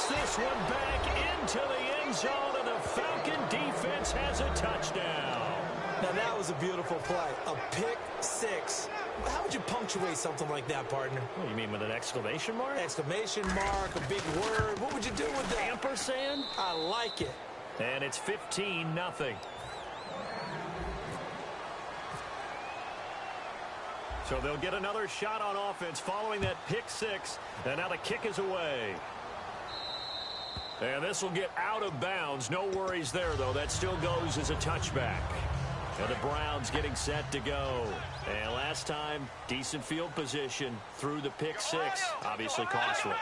Gets this one back into the end zone, and the Falcon defense has a touchdown. Now, that was a beautiful play. A pick six. How would you punctuate something like that, partner? What, you mean with an exclamation mark? Exclamation mark, a big word. What would you do with that? Ampersand? I like it. And it's 15-0. So they'll get another shot on offense following that pick six. And now the kick is away. And this will get out of bounds. No worries there, though. That still goes as a touchback. And the Browns getting set to go. And last time, decent field position through the pick six. Obviously costly.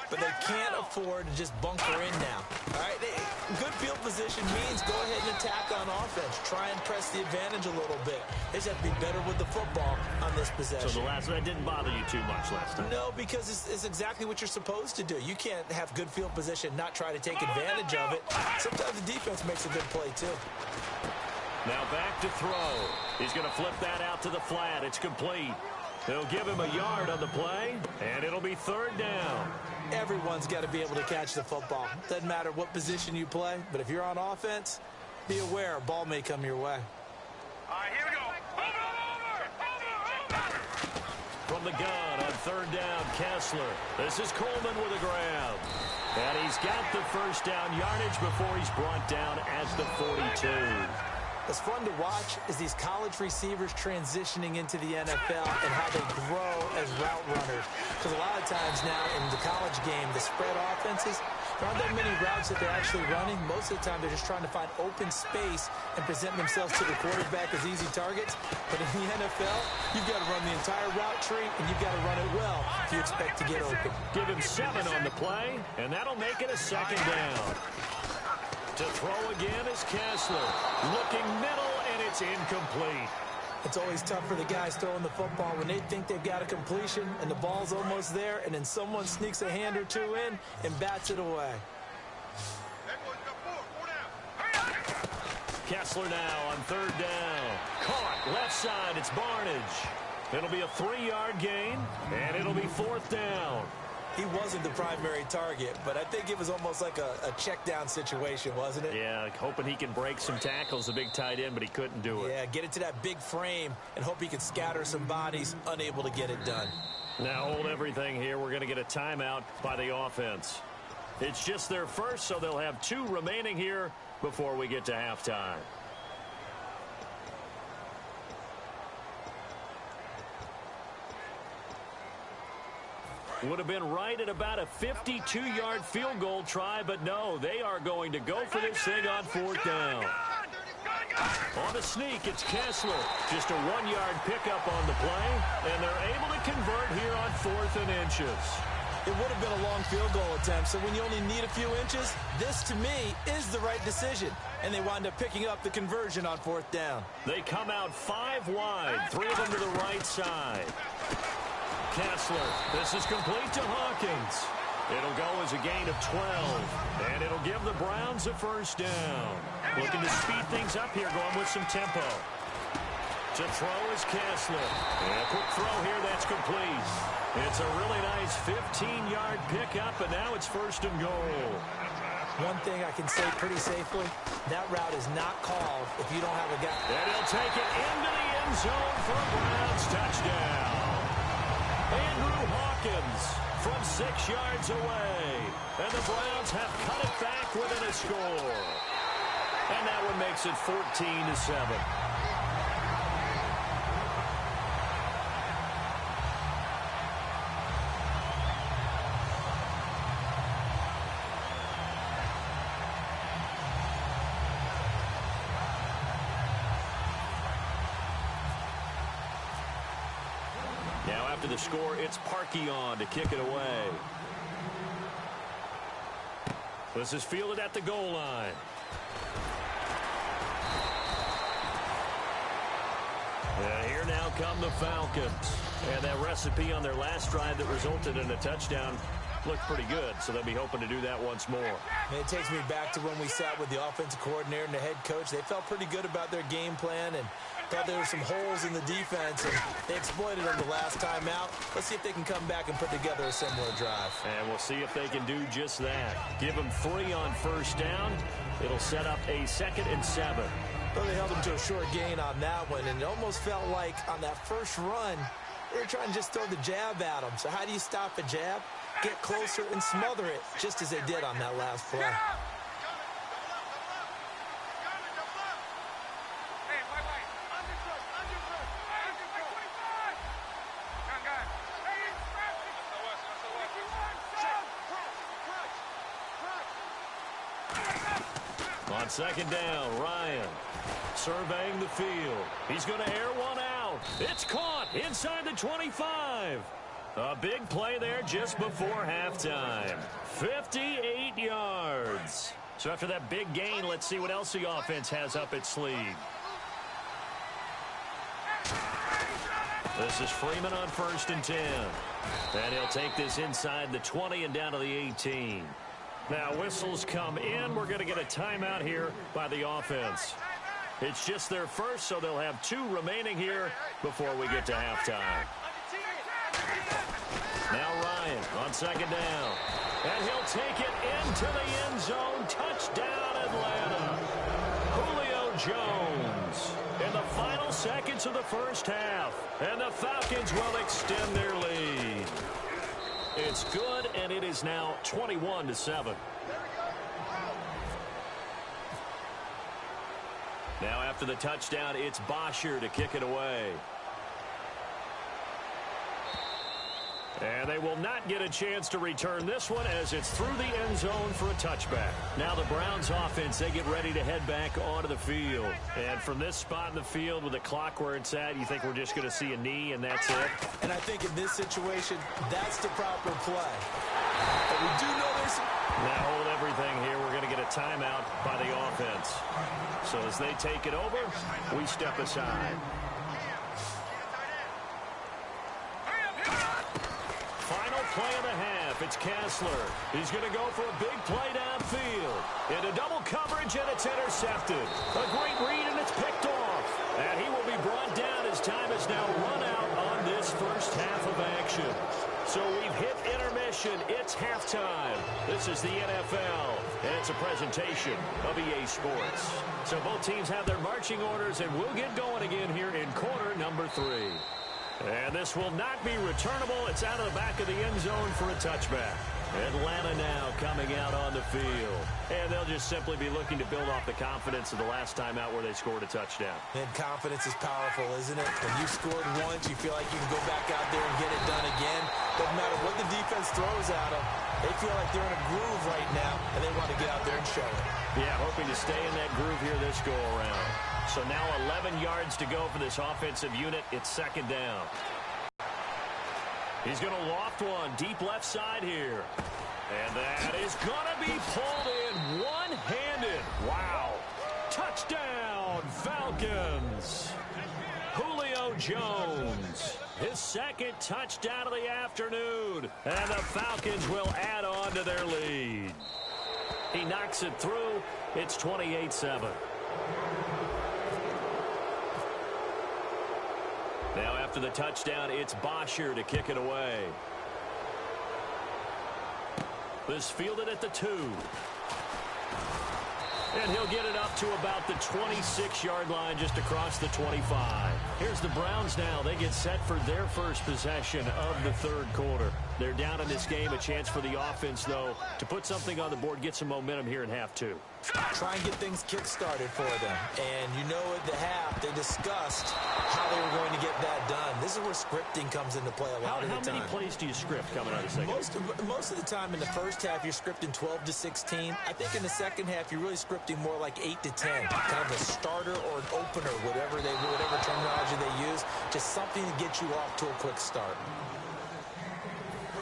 But they can't afford to just bunker in now. All right, good field position means go ahead and attack on offense. Try and press the advantage a little bit. They just have to be better with the football on this possession. So the last one didn't bother you too much last time? No, because it's exactly what you're supposed to do. You can't have good field position, not try to take advantage of it. Sometimes the defense makes a good play, too. Now back to throw. He's going to flip that out to the flat. It's complete. They'll give him a yard on the play, and it'll be third down. Everyone's got to be able to catch the football. Doesn't matter what position you play, but if you're on offense, be aware a ball may come your way. All right, here we go. Over. From the gun on third down, Kessler. This is Coleman with a grab. And he's got the first down yardage before he's brought down at the 42. What's fun to watch is these college receivers transitioning into the NFL and how they grow as route runners. Because a lot of times now in the college game, the spread offenses, there aren't that many routes that they're actually running. Most of the time, they're just trying to find open space and present themselves to the quarterback as easy targets. But in the NFL, you've got to run the entire route tree, and you've got to run it well if you expect to get open. Give him 7 on the play, and that'll make it a second down. To throw again is Kessler. Looking middle, and it's incomplete. It's always tough for the guys throwing the football when they think they've got a completion and the ball's almost there, and then someone sneaks a hand or two in and bats it away. Kessler now on third down. Caught left side. It's Barnage. It'll be a 3-yard gain, and it'll be fourth down. He wasn't the primary target, but I think it was almost like a check down situation, wasn't it? Yeah, hoping he can break some tackles, a big tight end, but he couldn't do it. Yeah, get it to that big frame and hope he can scatter some bodies, unable to get it done. Now hold everything here. We're going to get a timeout by the offense. It's just their first, so they'll have 2 remaining here before we get to halftime. Would have been right at about a 52-yard field goal try, but no, they are going to go for this thing on fourth down. On the sneak, it's Kessler. Just a 1-yard pickup on the play, and they're able to convert here on 4th and inches. It would have been a long field goal attempt, so when you only need a few inches, this, to me, is the right decision. And they wind up picking up the conversion on 4th down. They come out 5 wide, 3 of them to the right side. Kessler, this is complete to Hawkins. It'll go as a gain of 12, and it'll give the Browns a first down. Looking to speed things up here, going with some tempo. To throw is Kessler. And a quick throw here, that's complete. It's a really nice 15-yard pickup, and now it's first and goal. One thing I can say pretty safely, that route is not called if you don't have a guy. And he'll take it into the end zone for a Browns touchdown. Andrew Hawkins from 6 yards away. And the Browns have cut it back within a score. And that one makes it 14-7. Now after the score, it's Parkey on to kick it away. This is fielded at the goal line. And here now come the Falcons. And that recipe on their last drive that resulted in a touchdown looked pretty good, so they'll be hoping to do that once more. It takes me back to when we sat with the offensive coordinator and the head coach. They felt pretty good about their game plan and thought there were some holes in the defense, and they exploited them the last time out. Let's see if they can come back and put together a similar drive. And we'll see if they can do just that. Give them 3 on first down. It'll set up a 2nd and 7. Well, they held them to a short gain on that one, and it almost felt like on that first run, they were trying to just throw the jab at them. So how do you stop a jab? Get closer and smother it, just as they did on that last play. On 2nd down, Ryan surveying the field. He's going to air one out. It's caught inside the 25. A big play there just before halftime. 58 yards. So after that big gain, let's see what else the offense has up its sleeve. This is Freeman on 1st and 10. And he'll take this inside the 20 and down to the 18. Now whistles come in. We're going to get a timeout here by the offense. It's just their first, so they'll have 2 remaining here before we get to halftime. Now Ryan on 2nd down. And he'll take it into the end zone. Touchdown, Atlanta. Julio Jones in the final seconds of the first half. And the Falcons will extend their lead. It's good, and it is now 21-7. Now after the touchdown, it's Bosher to kick it away. And they will not get a chance to return this one as it's through the end zone for a touchback. Now the Browns offense, they get ready to head back onto the field. And from this spot in the field with the clock where it's at, you think we're just going to see a knee and that's it? And I think in this situation, that's the proper play. But we do know there's some... Now hold everything here. We're going to get a timeout by the offense. So as they take it over, we step aside. Final play of the half. It's Kessler. He's going to go for a big play downfield. Into double coverage, and it's intercepted. A great read, and it's picked off. And he will be brought down as time is now run out on this first half of action. So we've hit intermission. It's halftime. This is the NFL, and it's a presentation of EA Sports. So both teams have their marching orders, and we'll get going again here in quarter number 3. And this will not be returnable. It's out of the back of the end zone for a touchback. Atlanta now coming out on the field. And they'll just simply be looking to build off the confidence of the last time out where they scored a touchdown. And confidence is powerful, isn't it? When you scored once, you feel like you can go back out there and get it done again. Doesn't matter what the defense throws at them. They feel like they're in a groove right now, and they want to get out there and show it. Yeah, hoping to stay in that groove here this go-around. So now 11 yards to go for this offensive unit. It's 2nd down. He's going to loft one deep left side here. And that is going to be pulled in one-handed. Wow. Touchdown, Falcons. Julio Jones, his 2nd touchdown of the afternoon. And the Falcons will add on to their lead. He knocks it through. It's 28-7. Now after the touchdown, it's Bosher to kick it away. This fielded at the 2. And he'll get it up to about the 26-yard line just across the 25. Here's the Browns now. They get set for their first possession of the 3rd quarter. They're down in this game. A chance for the offense, though, to put something on the board, get some momentum here in half 2. Try and get things kick-started for them. And you know at the half, they discussed how they were going to get that done. This is where scripting comes into play a lot of the time. How many plays do you script coming out of the second? Most of the time in the first half, you're scripting 12 to 16. I think in the second half, you're really scripting more like 8 to 10. Kind of a starter or an opener, whatever terminology they use. Just something to get you off to a quick start.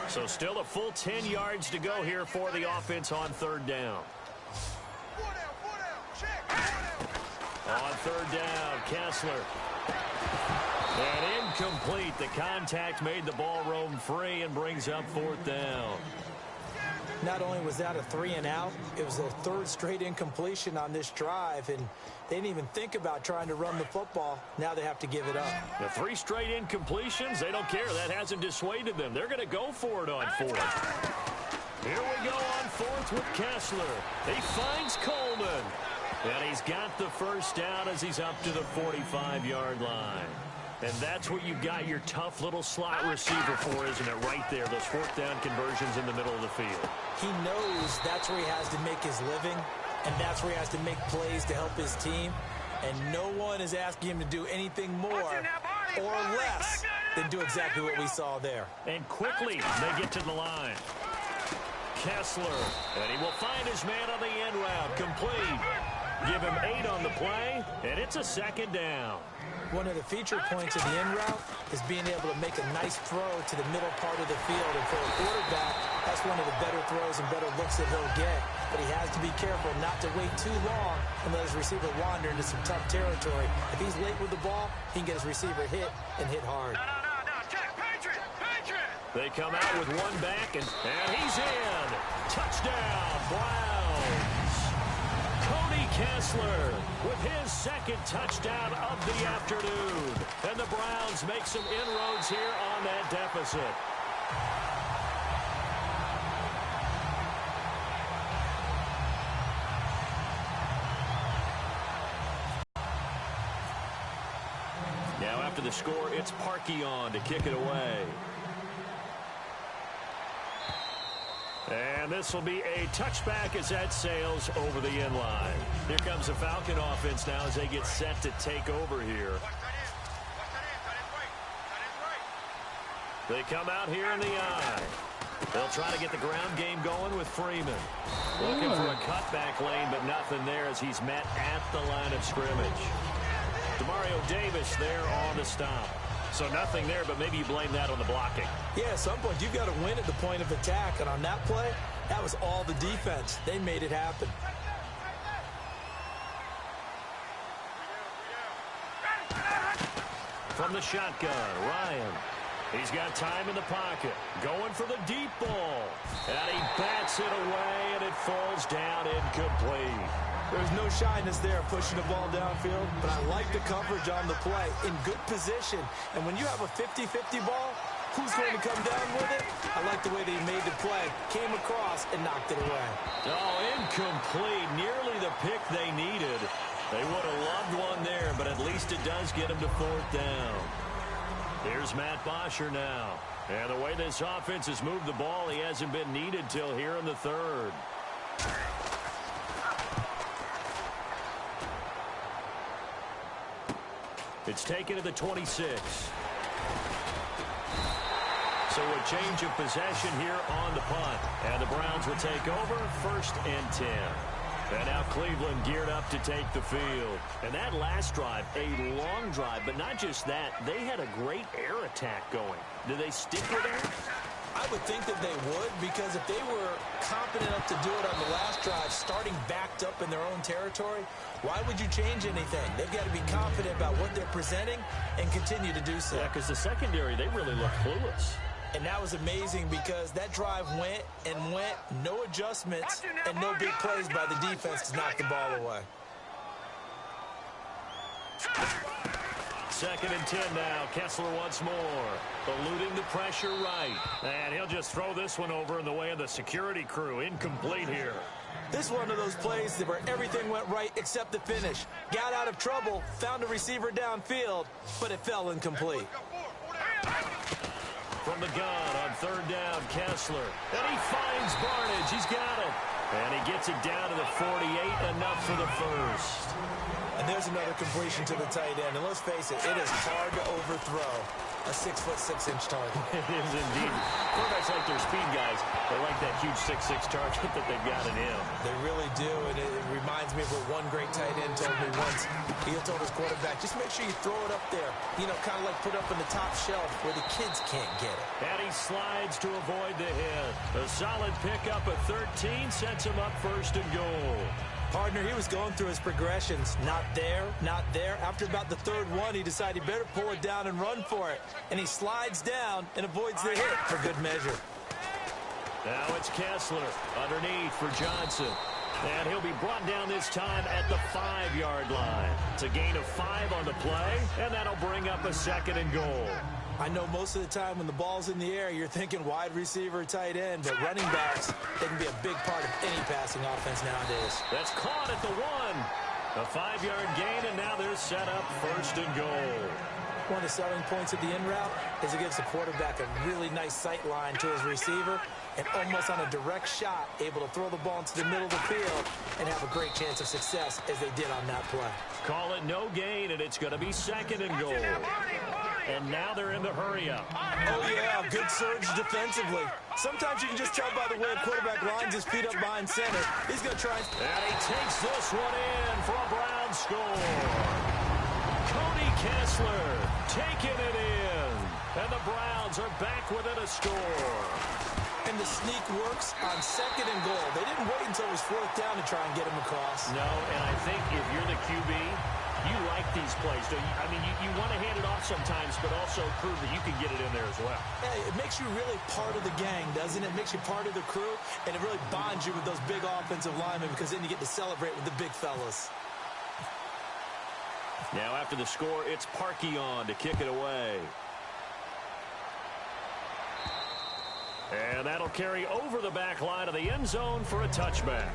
So still a full 10 yards to go here for the offense on 3rd down. On 3rd down, Kessler. And incomplete. The contact made the ball roam free and brings up 4th down. Not only was that a 3-and-out, it was their third straight incompletion on this drive, and they didn't even think about trying to run the football. Now they have to give it up. The 3 straight incompletions, they don't care. That hasn't dissuaded them. They're going to go for it on 4th. Here we go on 4th with Kessler. He finds Coleman. And he's got the first down as he's up to the 45-yard line. And that's what you've got your tough little slot receiver for, isn't it? Right there, those 4th down conversions in the middle of the field. He knows that's where he has to make his living, and that's where he has to make plays to help his team. And no one is asking him to do anything more or less than do exactly what we saw there. And quickly, they get to the line. Kessler, and he will find his man on the end route, complete. Give him 8 on the play, and it's a 2nd down. One of the feature points of the end route is being able to make a nice throw to the middle part of the field. And for a quarterback, that's one of the better throws and better looks that he'll get. But he has to be careful not to wait too long and let his receiver wander into some tough territory. If he's late with the ball, he can get his receiver hit and hit hard. No. Check. Patriot. They come out with 1 back, and he's in. Touchdown, Browns. Kessler with his 2nd touchdown of the afternoon. And the Browns make some inroads here on that deficit. Now after the score, it's Parkey on to kick it away. And this will be a touchback as that sails over the end line. Here comes the Falcon offense now as they get set to take over here. They come out here in the eye. They'll try to get the ground game going with Freeman. Looking for a cutback lane, but nothing there as he's met at the line of scrimmage. Demario Davis there on the stop. So nothing there, but maybe you blame that on the blocking. Yeah, at some point, you've got to win at the point of attack. And on that play, that was all the defense. They made it happen. From the shotgun, Ryan. He's got time in the pocket. Going for the deep ball. And he bats it away, and it falls down incomplete. There's no shyness there pushing the ball downfield, but I like the coverage on the play. In good position. And when you have a 50-50 ball, who's going to come down with it? I like the way they made the play, came across, and knocked it away. Oh, incomplete. Nearly the pick they needed. They would have loved one there, but at least it does get them to 4th down. Here's Matt Bosher now. And the way this offense has moved the ball, he hasn't been needed till here in the 3rd. It's taken to the 26. So a change of possession here on the punt. And the Browns will take over 1st and 10. And now Cleveland geared up to take the field. And that last drive, a long drive, but not just that. They had a great air attack going. Do they stick with that? I would think that they would, because if they were confident enough to do it on the last drive, starting backed up in their own territory, why would you change anything? They've got to be confident about what they're presenting and continue to do so. Yeah, because the secondary, they really look clueless. And that was amazing because that drive went and went, no adjustments, and no big plays by the defense to knock the ball away. 2nd and 10 now. Kessler once more. Eluding the pressure right. And he'll just throw this one over in the way of the security crew. Incomplete here. This is one of those plays where everything went right except the finish. Got out of trouble, found a receiver downfield, but it fell incomplete. From the gun on 3rd down, Kessler. And he finds Barnage. He's got it. And he gets it down to the 48, enough for the 1st. And there's another completion to the tight end. And let's face it, it is hard to overthrow a 6'6" target. It is indeed. Quarterbacks like their speed guys. They like that huge 6'6" target that they've got in him. They really do, and it reminds me of what one great tight end told me once. He told his quarterback, just make sure you throw it up there. You know, kind of like put it up on the top shelf where the kids can't get it. And he slides to avoid the hit. A solid pickup at 13 sets him up 1st and goal. Partner, he was going through his progressions. Not there, not there. After about the 3rd one, he decided he better pull it down and run for it. And he slides down and avoids the hit for good measure. Now it's Kessler underneath for Johnson. And he'll be brought down this time at the 5-yard line. It's a gain of 5 on the play, and that'll bring up a 2nd and goal. I know most of the time when the ball's in the air, you're thinking wide receiver, tight end, but running backs, they can be a big part of any passing offense nowadays. That's caught at the 1. A 5-yard gain, and now they're set up 1st and goal. One of the selling points of the in route is it gives the quarterback a really nice sight line to his receiver and almost on a direct shot able to throw the ball into the middle of the field and have a great chance of success as they did on that play. Call it no gain, and it's going to be 2nd and goal. And now they're in the hurry-up. Oh, yeah, good surge defensively. Sometimes you can just tell by the way a quarterback lines his feet up behind center. He's going to try and he takes this one in for a Brown score. Cody Kessler taking it in. And the Browns are back within a score. And the sneak works on 2nd and goal. They didn't wait until it was 4th down to try and get him across. No, and I think if you're the QB, you like these plays. I mean, you want to hand it off sometimes, but also prove that you can get it in there as well. Hey, it makes you really part of the gang, doesn't it? It makes you part of the crew, and it really bonds you with those big offensive linemen because then you get to celebrate with the big fellas. Now after the score, it's Parkey on to kick it away. And that'll carry over the back line of the end zone for a touchback.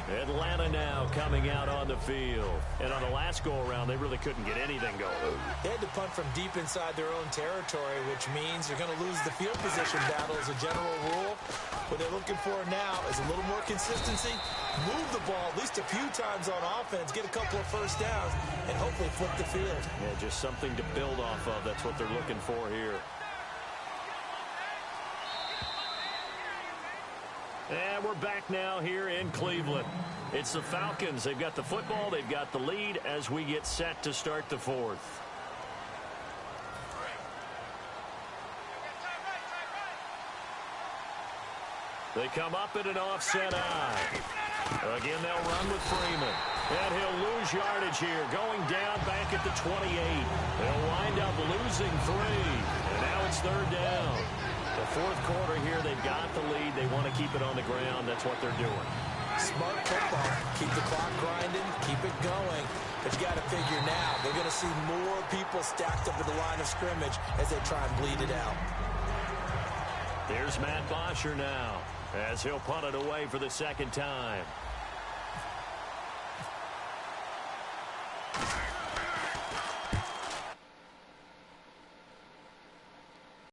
Atlanta now coming out on the field. And on the last go-around, they really couldn't get anything going. They had to punt from deep inside their own territory, which means they're going to lose the field position battle as a general rule. What they're looking for now is a little more consistency, move the ball at least a few times on offense, get a couple of first downs, and hopefully flip the field. Yeah, just something to build off of. That's what they're looking for here. And we're back now here in Cleveland. It's the Falcons. They've got the football. They've got the lead as we get set to start the 4th. They come up in an offset eye. Again, they'll run with Freeman. And he'll lose yardage here, going down back at the 28. They'll wind up losing 3. And now it's 3rd down. The 4th quarter here, they've got the lead. They want to keep it on the ground. That's what they're doing. Smart football. Keep the clock grinding. Keep it going. But you got to figure now, they're going to see more people stacked up at the line of scrimmage as they try and bleed it out. There's Matt Bosher now as he'll punt it away for the 2nd time.